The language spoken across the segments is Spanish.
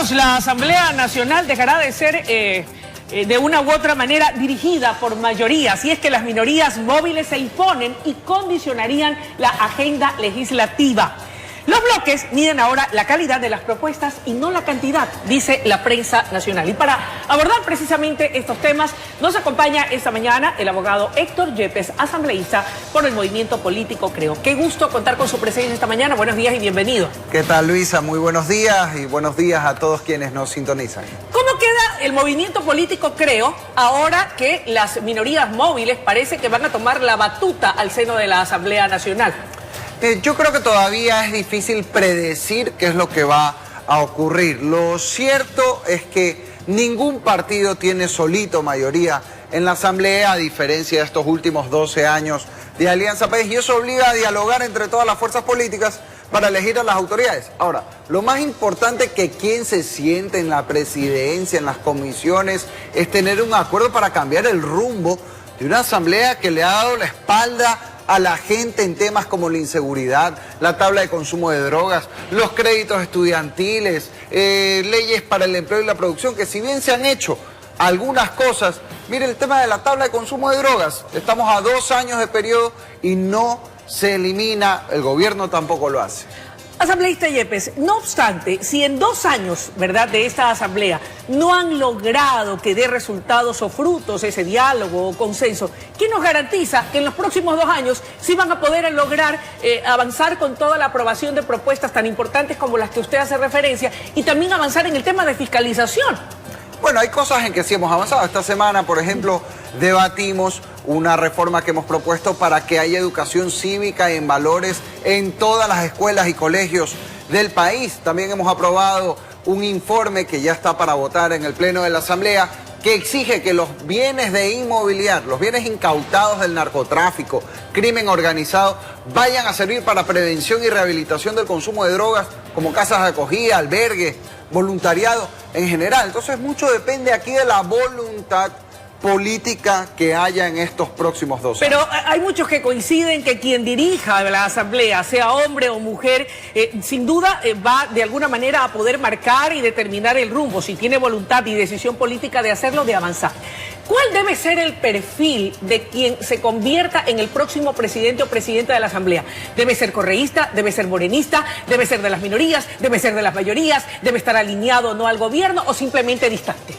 Amigos, la Asamblea Nacional dejará de ser de una u otra manera dirigida por mayorías, y es que las minorías móviles se imponen y condicionarían la agenda legislativa. Los bloques miden ahora la calidad de las propuestas y no la cantidad, dice la prensa nacional. Y para abordar precisamente estos temas, nos acompaña esta mañana el abogado Héctor Yepes, asambleísta por el movimiento político Creo. Qué gusto contar con su presencia esta mañana. Buenos días y bienvenido. ¿Qué tal, Luisa? Muy buenos días y buenos días a todos quienes nos sintonizan. ¿Cómo queda el movimiento político Creo ahora que las minorías móviles parece que van a tomar la batuta al seno de la Asamblea Nacional? Yo creo que todavía es difícil predecir qué es lo que va a ocurrir. Lo cierto es que ningún partido tiene solito mayoría en la Asamblea, a diferencia de estos últimos 12 años de Alianza País, y eso obliga a dialogar entre todas las fuerzas políticas para elegir a las autoridades. Ahora, lo más importante que quien se siente en la presidencia, en las comisiones, es tener un acuerdo para cambiar el rumbo de una Asamblea que le ha dado la espalda a la gente en temas como la inseguridad, la tabla de consumo de drogas, los créditos estudiantiles, leyes para el empleo y la producción, que si bien se han hecho algunas cosas, mire el tema de la tabla de consumo de drogas, estamos a 2 años de periodo y no se elimina, el gobierno tampoco lo hace. Asambleísta Yepes, no obstante, si en 2 años, ¿verdad?, de esta asamblea no han logrado que dé resultados o frutos ese diálogo o consenso, ¿quién nos garantiza que en los próximos 2 años sí van a poder lograr avanzar con toda la aprobación de propuestas tan importantes como las que usted hace referencia y también avanzar en el tema de fiscalización? Bueno, hay cosas en que sí hemos avanzado. Esta semana, por ejemplo, debatimos una reforma que hemos propuesto para que haya educación cívica en valores en todas las escuelas y colegios del país. También hemos aprobado un informe que ya está para votar en el Pleno de la Asamblea, que exige que los bienes de inmobiliar, los bienes incautados del narcotráfico, crimen organizado, vayan a servir para prevención y rehabilitación del consumo de drogas, como casas de acogida, albergues, voluntariado en general. Entonces mucho depende aquí de la voluntad política que haya en estos próximos 2 años. Pero hay muchos que coinciden que quien dirija la asamblea, sea hombre o mujer, sin duda va de alguna manera a poder marcar y determinar el rumbo, si tiene voluntad y decisión política de hacerlo, de avanzar. ¿Cuál debe ser el perfil de quien se convierta en el próximo presidente o presidenta de la asamblea? ¿Debe ser correísta? ¿Debe ser morenista? ¿Debe ser de las minorías? ¿Debe ser de las mayorías? ¿Debe estar alineado o no al gobierno o simplemente distante?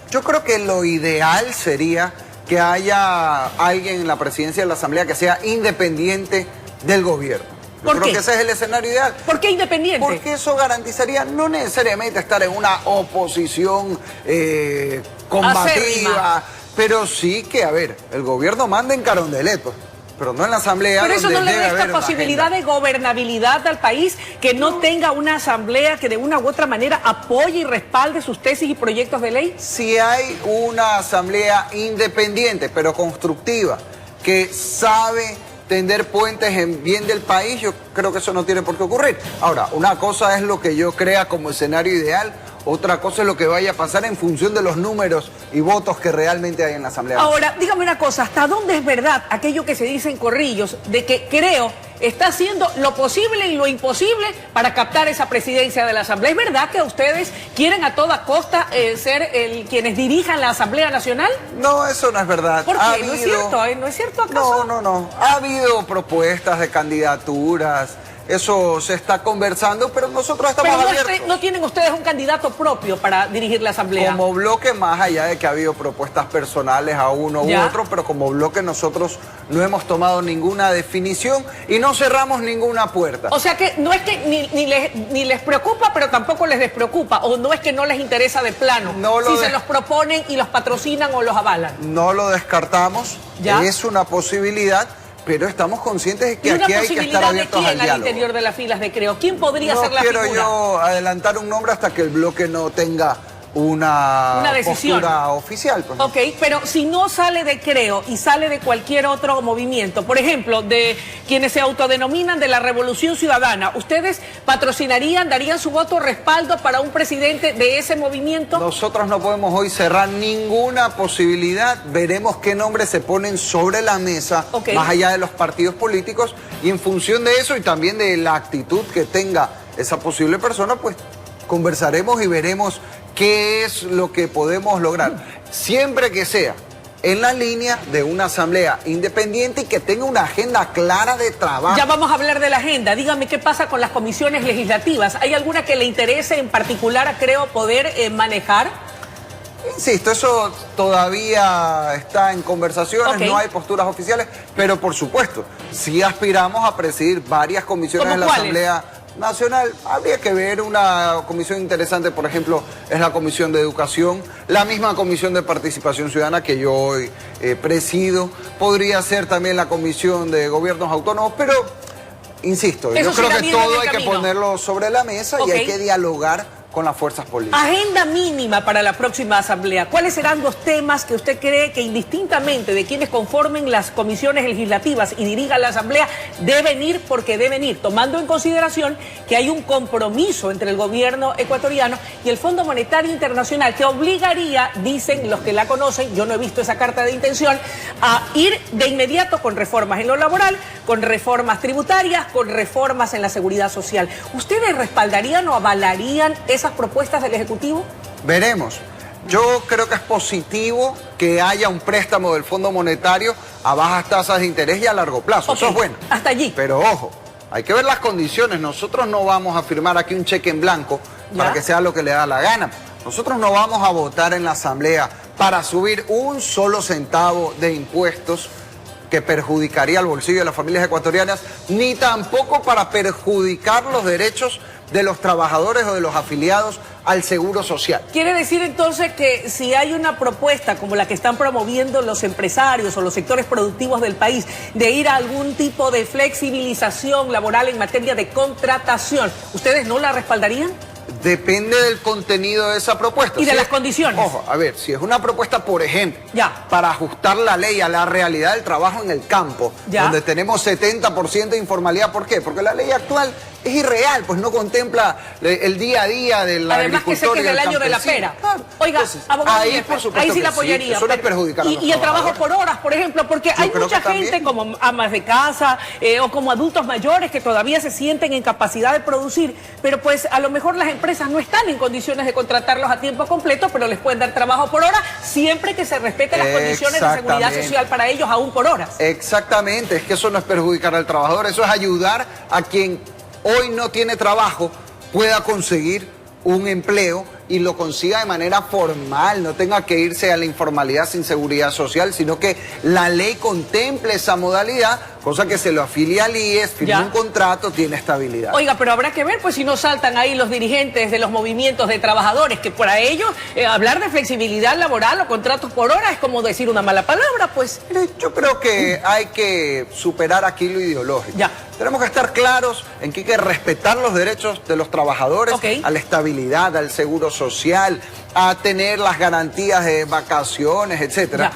Yo creo que lo ideal sería que haya alguien en la presidencia de la Asamblea que sea independiente del gobierno. Yo creo que ese es el escenario ideal. ¿Por qué independiente? Porque eso garantizaría no necesariamente estar en una oposición combativa, pero sí que, a ver, el gobierno manda en Carondelet, pues, pero no en la Asamblea. Pero eso no le da esta posibilidad de gobernabilidad al país, que no tenga una asamblea que de una u otra manera apoye y respalde sus tesis y proyectos de ley. Si hay una asamblea independiente, pero constructiva, que sabe tender puentes en bien del país, yo creo que eso no tiene por qué ocurrir. Ahora, una cosa es lo que yo crea como escenario ideal, otra cosa es lo que vaya a pasar en función de los números y votos que realmente hay en la Asamblea. Ahora, dígame una cosa, ¿hasta dónde es verdad aquello que se dice en corrillos de que Creo está haciendo lo posible y lo imposible para captar esa presidencia de la Asamblea? ¿Es verdad que ustedes quieren a toda costa ser quienes dirijan la Asamblea Nacional? No, eso no es verdad. ¿Por qué? ¿No es cierto? ¿No es cierto acaso? No. Ha habido propuestas de candidaturas. Eso se está conversando, pero nosotros estamos abiertos. ¿No tienen ustedes un candidato propio para dirigir la Asamblea? Como bloque, más allá de que ha habido propuestas personales a uno u otro, pero como bloque nosotros no hemos tomado ninguna definición y no cerramos ninguna puerta. O sea que no es que ni les preocupa, pero tampoco les despreocupa, o no es que no les interesa de plano, si se los proponen y los patrocinan o los avalan. No lo descartamos, es una posibilidad. Pero estamos conscientes de que aquí hay que estar abiertos al diálogo. Al interior de las filas de Creo? ¿Quién podría ser la figura? No quiero yo adelantar un nombre hasta que el bloque no tenga una decisión postura oficial. Pues. Ok, pero si no sale de Creo y sale de cualquier otro movimiento, por ejemplo, de quienes se autodenominan de la Revolución Ciudadana, ¿ustedes patrocinarían, darían su voto respaldo para un presidente de ese movimiento? Nosotros no podemos hoy cerrar ninguna posibilidad. Veremos qué nombres se ponen sobre la mesa, más allá de los partidos políticos, y en función de eso y también de la actitud que tenga esa posible persona, pues conversaremos y veremos qué es lo que podemos lograr. Siempre que sea en la línea de una asamblea independiente y que tenga una agenda clara de trabajo. Ya vamos a hablar de la agenda. Dígame qué pasa con las comisiones legislativas. ¿Hay alguna que le interese en particular, creo, poder manejar? Insisto, eso todavía está en conversaciones, Okay. No hay posturas oficiales, pero por supuesto, si aspiramos a presidir varias comisiones en la ¿Cuáles? Asamblea Nacional. Habría que ver una comisión interesante, por ejemplo, es la Comisión de Educación, la misma Comisión de Participación Ciudadana que yo hoy presido, podría ser también la Comisión de Gobiernos Autónomos, pero insisto, yo creo que todo hay que ponerlo sobre la mesa y hay que dialogar con las fuerzas políticas. Agenda mínima para la próxima asamblea. ¿Cuáles serán los temas que usted cree que indistintamente de quienes conformen las comisiones legislativas y dirijan la asamblea deben ir porque deben ir, tomando en consideración que hay un compromiso entre el gobierno ecuatoriano y el Fondo Monetario Internacional que obligaría, dicen los que la conocen, yo no he visto esa carta de intención, a ir de inmediato con reformas en lo laboral, con reformas tributarias, con reformas en la seguridad social? ¿Ustedes respaldarían o avalarían esas propuestas del Ejecutivo? Veremos. Yo creo que es positivo que haya un préstamo del Fondo Monetario a bajas tasas de interés y a largo plazo. Okay. Eso es bueno. Hasta allí. Pero ojo, hay que ver las condiciones. Nosotros no vamos a firmar aquí un cheque en blanco para que sea lo que le da la gana. Nosotros no vamos a votar en la Asamblea para subir un solo centavo de impuestos que perjudicaría el bolsillo de las familias ecuatorianas, ni tampoco para perjudicar los derechos de los trabajadores o de los afiliados al Seguro Social. ¿Quiere decir entonces que si hay una propuesta como la que están promoviendo los empresarios o los sectores productivos del país de ir a algún tipo de flexibilización laboral en materia de contratación, ¿ustedes no la respaldarían? Depende del contenido de esa propuesta. Y de las condiciones. Ojo, a ver, si es una propuesta, por ejemplo, Ya. para ajustar la ley a la realidad del trabajo en el campo, Ya. donde tenemos 70% de informalidad, ¿por qué? Porque la ley actual es irreal, pues no contempla el día a día del Además que sé agricultor que y es del el año de la campesino. pera. Claro. Oiga, Entonces, abogado, ahí, por supuesto ahí sí que la apoyaría. eso no es perjudicar a los y el trabajo trabajadores. por horas, por ejemplo, porque hay creo mucha que también. gente como amas de casa o como adultos mayores que todavía se sienten en capacidad de producir, pero pues a lo mejor las empresas no están en condiciones de contratarlos a tiempo completo, pero les pueden dar trabajo por hora siempre que se respeten las condiciones de seguridad Exactamente. social para ellos aún por horas. Exactamente, es que eso no es perjudicar al trabajador, eso es ayudar a quien hoy no tiene trabajo pueda conseguir un empleo y lo consiga de manera formal, no tenga que irse a la informalidad sin seguridad social, sino que la ley contemple esa modalidad, cosa que se lo afilia al IES, firma un contrato, tiene estabilidad. Oiga, pero habrá que ver, pues si no saltan ahí los dirigentes de los movimientos de trabajadores, que para ellos hablar de flexibilidad laboral o contratos por hora es como decir una mala palabra, pues. Mire, yo creo que hay que superar aquí lo ideológico. Ya. Tenemos que estar claros en que hay que respetar los derechos de los trabajadores, a la estabilidad, al seguro social, a tener las garantías de vacaciones, etcétera.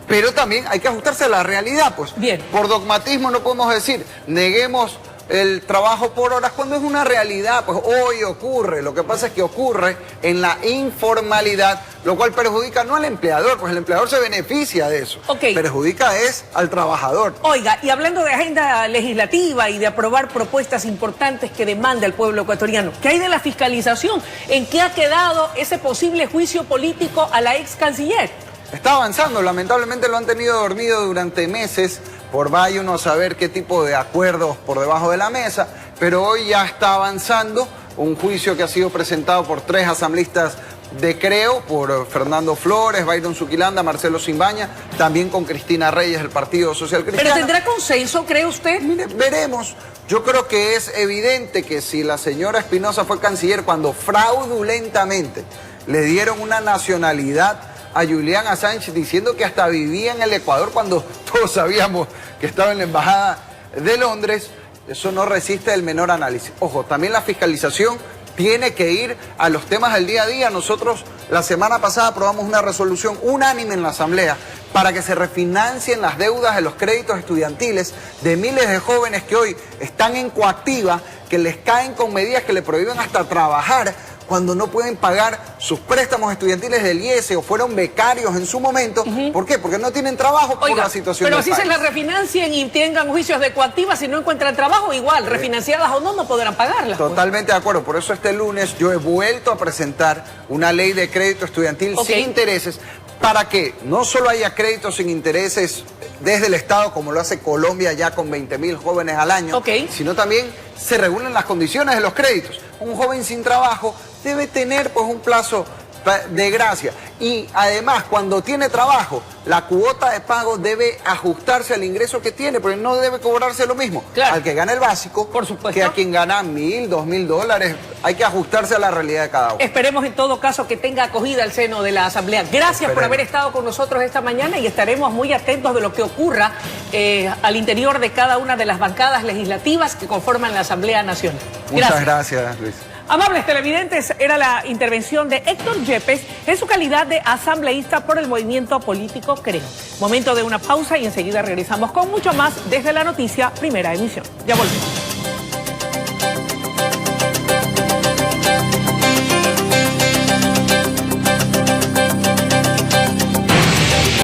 Pero también hay que ajustarse a la realidad, pues. Bien. Por dogmatismo no podemos decir, neguemos el trabajo por horas cuando es una realidad, pues hoy ocurre. Lo que pasa es que ocurre en la informalidad, lo cual perjudica no al empleador, pues el empleador se beneficia de eso. Perjudica es al trabajador. Oiga, y hablando de agenda legislativa y de aprobar propuestas importantes que demanda el pueblo ecuatoriano, ¿qué hay de la fiscalización? ¿En qué ha quedado ese posible juicio político a la ex canciller? Está avanzando, lamentablemente lo han tenido dormido durante meses, por vaya uno a saber qué tipo de acuerdos por debajo de la mesa, pero hoy ya está avanzando un juicio que ha sido presentado por 3 asambleístas de Creo, por Fernando Flores, Byron Zuquilanda, Marcelo Simbaña, también con Cristina Reyes del Partido Social Cristiano. ¿Pero tendrá consenso, cree usted? Mire, veremos. Yo creo que es evidente que si la señora Espinosa fue canciller cuando fraudulentamente le dieron una nacionalidad a Julian Assange diciendo que hasta vivía en el Ecuador cuando todos sabíamos que estaba en la Embajada de Londres, eso no resiste el menor análisis. Ojo, también la fiscalización tiene que ir a los temas del día a día. Nosotros la semana pasada aprobamos una resolución unánime en la Asamblea para que se refinancien las deudas de los créditos estudiantiles de miles de jóvenes que hoy están en coactiva, que les caen con medidas que le prohíben hasta trabajar, cuando no pueden pagar sus préstamos estudiantiles del IES o fueron becarios en su momento. ¿Por qué? Porque no tienen trabajo por la situación pero del si país. se las refinancien y tengan juicios de coactiva, si no encuentran trabajo, igual, refinanciadas o no podrán pagarlas. Totalmente de acuerdo. Por eso este lunes yo he vuelto a presentar una ley de crédito estudiantil sin intereses, para que no solo haya créditos sin intereses desde el Estado, como lo hace Colombia ya con 20.000 jóvenes al año, sino también se regulen las condiciones de los créditos. Un joven sin trabajo debe tener pues un plazo de gracia. Y además, cuando tiene trabajo, la cuota de pago debe ajustarse al ingreso que tiene, porque no debe cobrarse lo mismo al que gana el básico, por supuesto, que a quien gana $1.000, $2.000. Hay que ajustarse a la realidad de cada uno. Esperemos en todo caso que tenga acogida el seno de la Asamblea. Gracias por haber estado con nosotros esta mañana y estaremos muy atentos de lo que ocurra al interior de cada una de las bancadas legislativas que conforman la Asamblea Nacional. Muchas gracias, Luis. Amables televidentes, era la intervención de Héctor Yepes en su calidad de asambleísta por el movimiento político Creo. Momento de una pausa y enseguida regresamos con mucho más desde la noticia Primera Emisión. Ya volvemos.